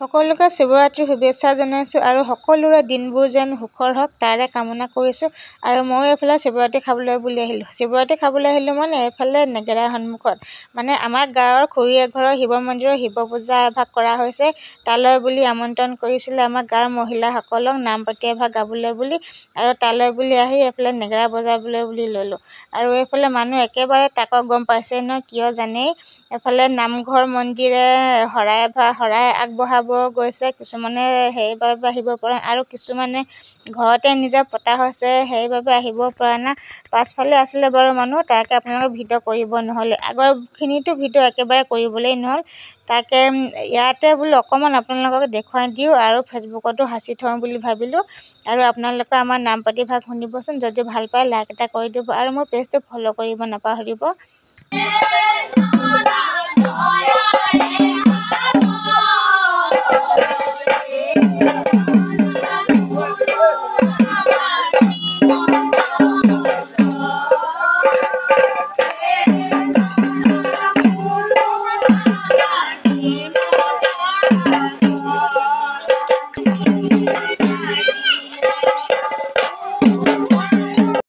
সকলোকে শিৱৰাত্ৰিৰ শুভেচ্ছা জনাইছোঁ আৰু সকলোৰে দিনবোৰ যেন সুখৰ হওক তাৰে কামনা কৰিছোঁ। আৰু ময়ো এইফালে শিৱৰাত্ৰি খাবলৈ বুলি আহিলোঁ। শিৱৰাত্ৰি খাবলৈ আহিলোঁ মানে এইফালে নেগেৰাৰ সন্মুখত মানে আমাৰ গাঁৱৰ খুৰী এঘৰৰ শিৱ মন্দিৰৰ শিৱ পূজা এভাগ কৰা হৈছে। তালৈ বুলি আমন্ত্ৰণ কৰিছিলে আমাৰ গাঁৱৰ মহিলাসকলক নামপতি এভাগ গাবলৈ বুলি, আৰু তালৈ বুলি আহি এইফালে নেগেৰা বজাবলৈ বুলি ল'লোঁ। আৰু এইফালে মানুহ একেবাৰে তাকক গম পাইছে নহয়, কিয় জানেই এইফালে নামঘৰ মন্দিৰে শৰাই আগবঢ়াব গৈছে, কিছুমানে সেইবাবে আহিব পৰা আৰু কিছুমানে ঘৰতে নিজৰ পতা হৈছে সেইবাবে আহিব পৰা নাই। পাছফালে আছিলে বাৰু মানুহ, তাকে আপোনালোকক ভিডিঅ' কৰিব নহ'লে, আগৰখিনিতো ভিডিঅ' একেবাৰে কৰিবলৈ নহ'ল। তাকে ইয়াতে বোলো অকণমান আপোনালোকক দেখুৱাই দিওঁ আৰু ফেচবুকতো সাঁচি থওঁ বুলি ভাবিলোঁ। আৰু আপোনালোকে আমাৰ নামপাতি ভাগ শুনিবচোন, যদি ভাল পায় লাইক এটা কৰি দিব আৰু মোৰ পেজটো ফ'ল' কৰিব নাপাহৰিব।